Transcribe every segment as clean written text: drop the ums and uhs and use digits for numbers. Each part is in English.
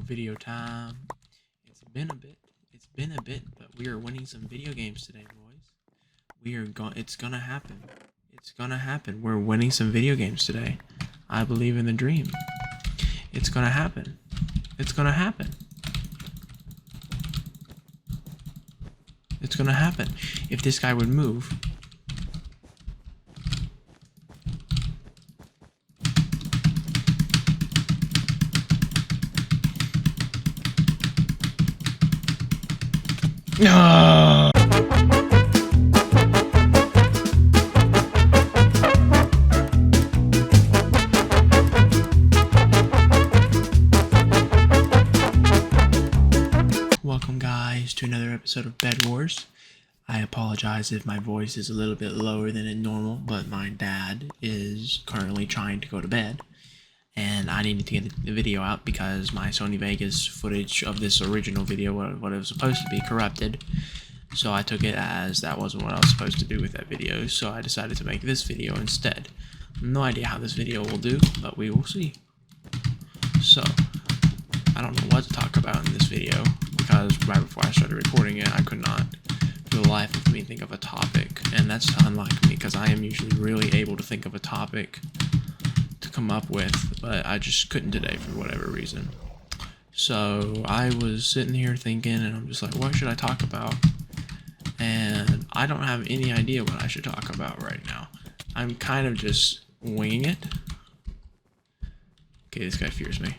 video time. It's been a bit. It's been a bit, but we are winning some video games today, boys. It's gonna happen. It's gonna happen. We're winning some video games today. I believe in the dream. It's gonna happen. It's gonna happen. It's gonna happen. If this guy would move. No. Welcome guys to another episode of Bed Wars. I apologize if my voice is a little bit lower than normal, but my dad is currently trying to go to bed. And I needed to get the video out because my Sony Vegas footage of this original video, what it was supposed to be, corrupted. So I took it as that wasn't what I was supposed to do with that video, so I decided to make this video instead. No idea how this video will do, but we will see. So, I don't know what to talk about in this video, because right before I started recording it, I could not, for the life of me, think of a topic. And that's unlike me, because I am usually really able to think of a topic come up with, but I just couldn't today for whatever reason. So I was sitting here thinking, and I'm just like, what should I talk about? And I don't have any idea what I should talk about right now. I'm kind of just winging it. Okay, this guy fears me.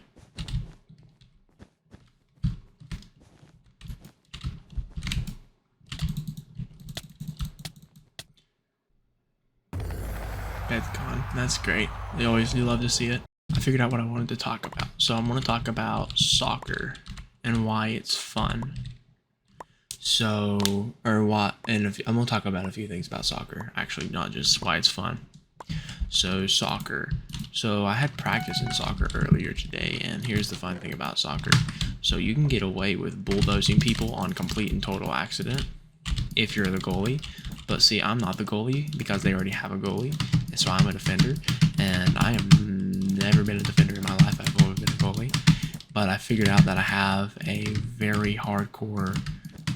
Bed's gone. That's great. You love to see it. I figured out what I wanted to talk about. So I'm going to talk about soccer and why it's fun. I'm going to talk about a few things about soccer. Actually, not just why it's fun. So soccer. So I had practice in soccer earlier today, and here's the fun thing about soccer. So you can get away with bulldozing people on complete and total accident if you're the goalie. But see, I'm not the goalie because they already have a goalie, and so I'm a defender, and I have never been a defender in my life. I've always been a goalie, but I figured out that I have a very hardcore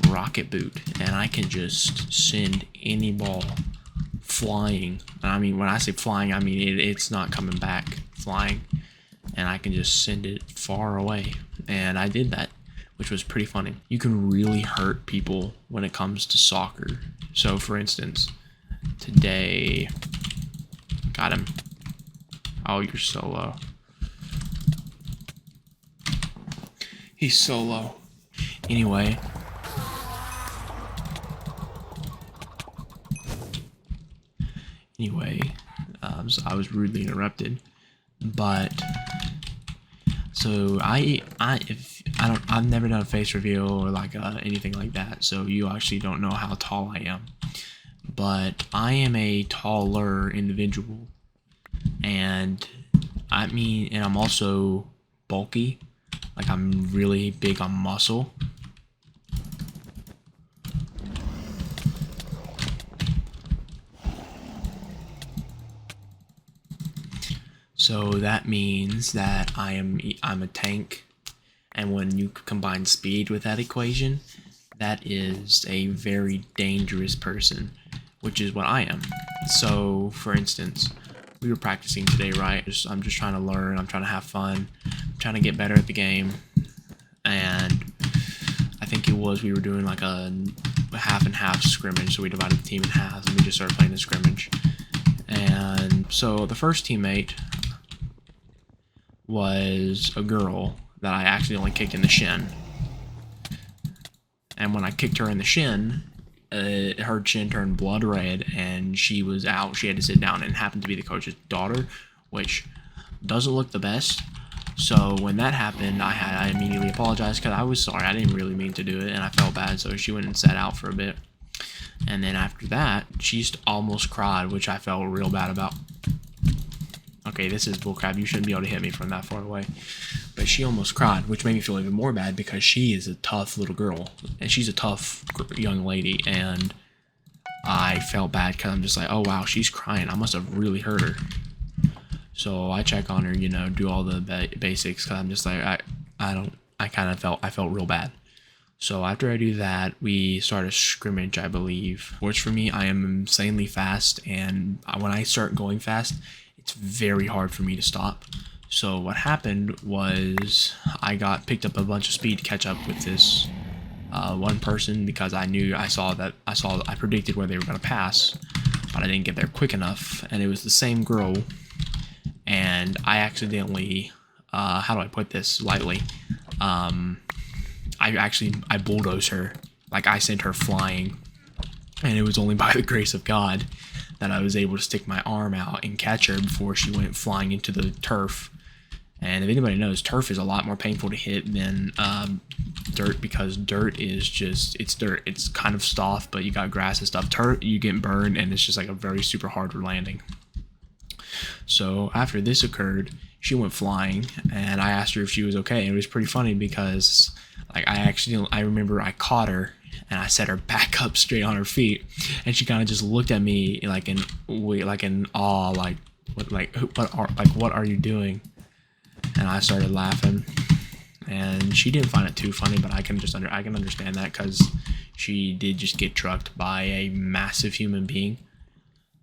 rocket boot, and I can just send any ball flying. I mean, when I say flying, I mean it's not coming back flying, and I can just send it far away, and I did that, which was pretty funny. You can really hurt people when it comes to soccer. So for instance, today, got him. Oh, you're so low. He's so low. Anyway. So I was rudely interrupted, but so I've never done a face reveal or like anything like that, so you actually don't know how tall I am. But I am a taller individual, and I'm also bulky. Like, I'm really big on muscle. So that means that I'm a tank. And when you combine speed with that equation, that is a very dangerous person, which is what I am. So, for instance, we were practicing today, right? I'm just trying to learn. I'm trying to have fun. I'm trying to get better at the game. And I think we were doing like a half and half scrimmage. So we divided the team in halves, and we just started playing the scrimmage. And so the first teammate was a girl that I accidentally kicked in the shin. And when I kicked her in the shin, her chin turned blood red, and she was out. She had to sit down, and it happened to be the coach's daughter, which doesn't look the best. So when that happened, I immediately apologized because I was sorry. I didn't really mean to do it, and I felt bad, so she went and sat out for a bit. And then after that, she almost cried, which I felt real bad about. Okay, this is bullcrap. You shouldn't be able to hit me from that far away. But she almost cried, which made me feel even more bad because she is a tough little girl. And she's a tough young lady. And I felt bad because I'm just like, oh, wow, she's crying. I must have really hurt her. So I check on her, you know, do all the basics because I'm just like, I I felt real bad. So after I do that, we start a scrimmage, I believe. Which for me, I am insanely fast, and when I start going fast, it's very hard for me to stop. So what happened was I got picked up a bunch of speed to catch up with this one person, because I predicted where they were going to pass, but I didn't get there quick enough, and it was the same girl, and I accidentally, how do I put this lightly, I bulldozed her. Like, I sent her flying, and it was only by the grace of God that I was able to stick my arm out and catch her before she went flying into the turf. And if anybody knows, turf is a lot more painful to hit than dirt, because dirt is just, it's dirt. It's kind of soft, but you got grass and stuff. Turf, you get burned, and it's just like a very super hard landing. So after this occurred, she went flying, and I asked her if she was okay. And it was pretty funny because, like, I remember I caught her and I set her back up straight on her feet, and she kind of just looked at me like in awe, like what are you doing? And I started laughing, and she didn't find it too funny, but I can understand that, because she did just get trucked by a massive human being.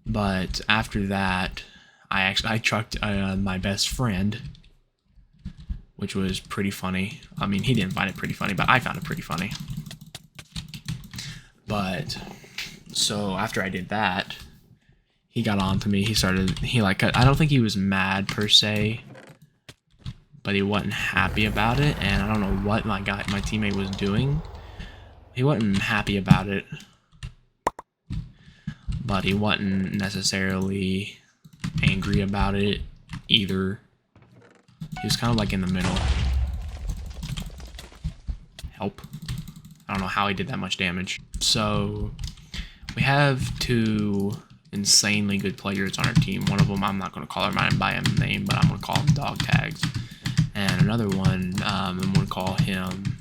But after that, I trucked my best friend, which was pretty funny. I mean, he didn't find it pretty funny, but I found it pretty funny. But so after I did that, he got on to me. I don't think he was mad per se, but he wasn't happy about it, and I don't know what my teammate was doing. He wasn't happy about it, but he wasn't necessarily angry about it either. He was kind of like in the middle. Help. I don't know how he did that much damage. So we have two insanely good players on our team. One of them, I'm not going to call her by his name, but I'm going to call him Dog Tags. And another one, I'm going to call him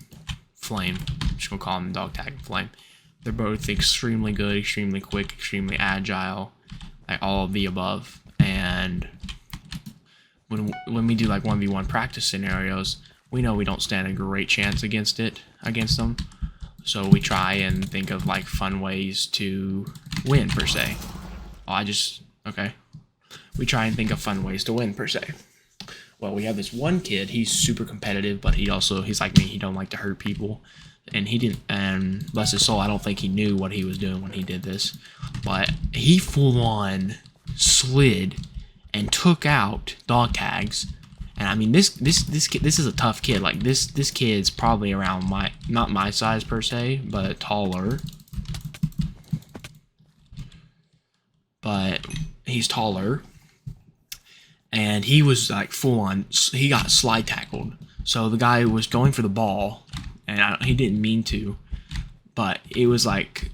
Flame. I'm just going to call him Dog Tag and Flame. They're both extremely good, extremely quick, extremely agile, like all of the above. And when we do like 1v1 practice scenarios, we know we don't stand a great chance against them. So we try and think of like fun ways to win per se. We try and think of fun ways to win per se. Well, we have this one kid, he's super competitive, but he's like me, he don't like to hurt people. And bless his soul, I don't think he knew what he was doing when he did this. But he full on slid and took out Dog Tags. And I mean, this kid, this is a tough kid. Like this kid's probably around not my size per se, but taller. But he's taller. And he was like full on, he got slide tackled. So the guy was going for the ball, and he didn't mean to, but it was like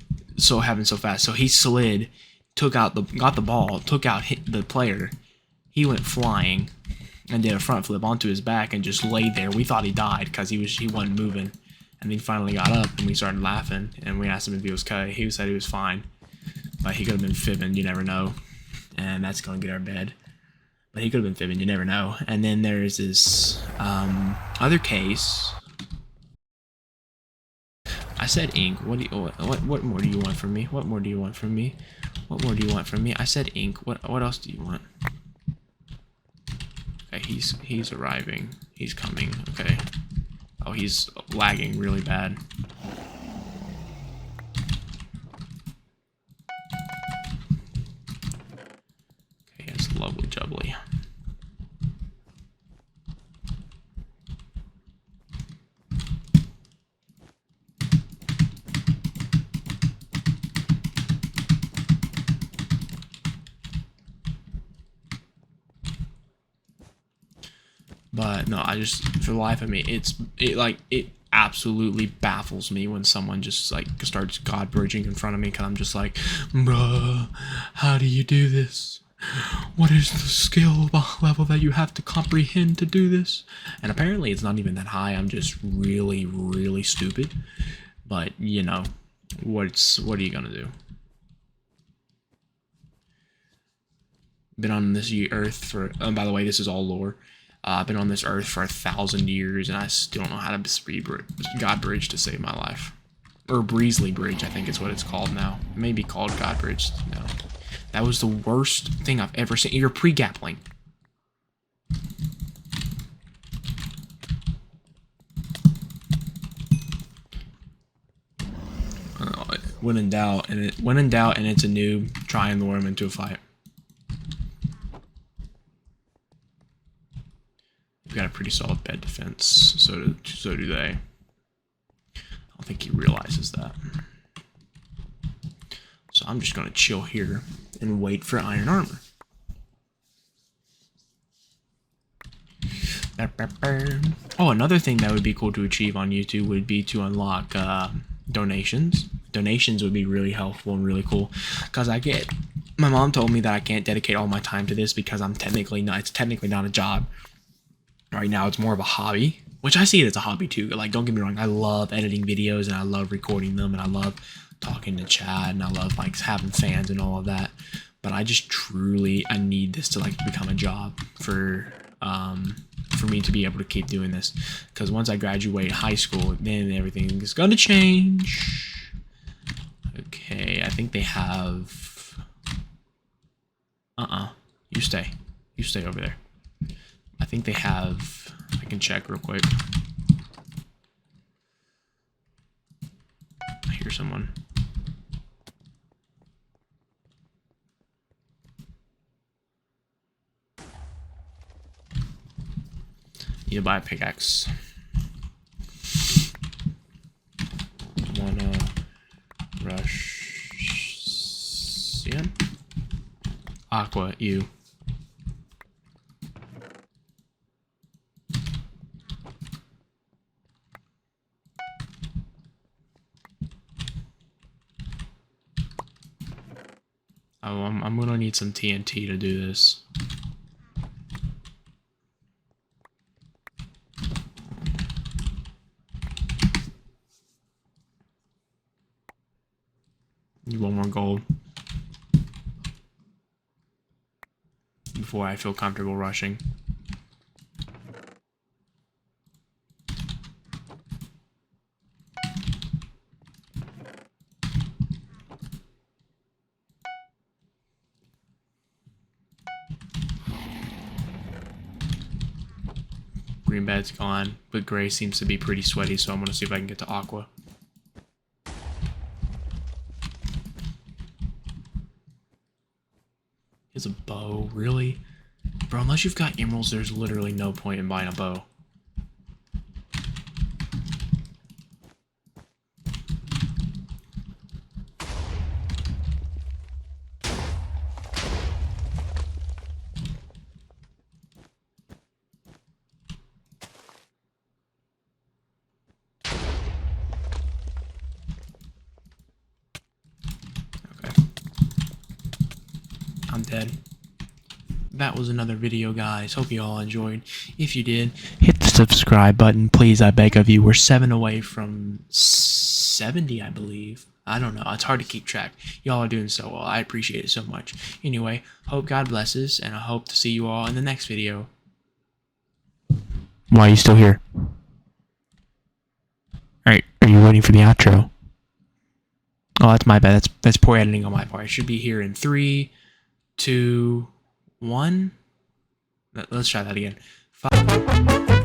happened so fast. So he slid, got the ball, hit the player. He went flying and did a front flip onto his back and just laid there. We thought he died because he wasn't moving. And then he finally got up, and we started laughing, and we asked him if he was okay. He said he was fine, but he could have been fibbing, you never know. And that's going to get our bed. But he could have been fibbing, you never know. And then there's this other case. I said ink. What more do you want from me? What more do you want from me? What more do you want from me? I said ink. What else do you want? Okay, he's arriving. He's coming. Okay. Oh, he's lagging really bad. Okay, it's lovely jubbly. But no, for the life of me, it absolutely baffles me when someone just like starts God bridging in front of me, because I'm just like, bruh, how do you do this? What is the skill level that you have to comprehend to do this? And apparently it's not even that high. I'm just really, really stupid. But you know, what are you gonna do? Been on this earth for, by the way, this is all lore. I've been on this earth for 1,000 years, and I still don't know how to speed God Bridge to save my life. Or Breezely Bridge, I think is what it's called now. It may be called God Bridge. No. That was the worst thing I've ever seen. You're pre-gappling. When in doubt, and it's a noob, try and lure him into a fight. We've got a pretty solid bed defense, so do they. I don't think he realizes that. So I'm just gonna chill here and wait for iron armor. Oh, another thing that would be cool to achieve on YouTube would be to unlock donations. Donations would be really helpful and really cool, because my mom told me that I can't dedicate all my time to this because it's technically not a job. Right now it's more of a hobby, which I see it as a hobby too. Like, don't get me wrong, I love editing videos and I love recording them and I love talking to chat and I love like having fans and all of that. But I just I need this to like become a job for me to be able to keep doing this, because once I graduate high school, then everything is gonna change. Okay, I think they have you stay over there. I think they have, I can check real quick. I hear someone. Need to buy a pickaxe. Wanna rush in? Aqua, you. Oh, I'm gonna need some TNT to do this. Need one more gold before I feel comfortable rushing. Green bed's gone, but gray seems to be pretty sweaty, so I'm gonna see if I can get to aqua. Is a bow, really? Bro, unless you've got emeralds, there's literally no point in buying a bow. I'm dead. That was another video, guys. Hope you all enjoyed. If you did, hit the subscribe button, please, I beg of you. We're 7 away from 70, I believe. I don't know. It's hard to keep track. Y'all are doing so well. I appreciate it so much. Anyway, hope God blesses, and I hope to see you all in the next video. Why are you still here? Alright, are you waiting for the outro? Oh, that's my bad. That's poor editing on my part. I should be here in 3, 2, 1. Let's try that again. 5.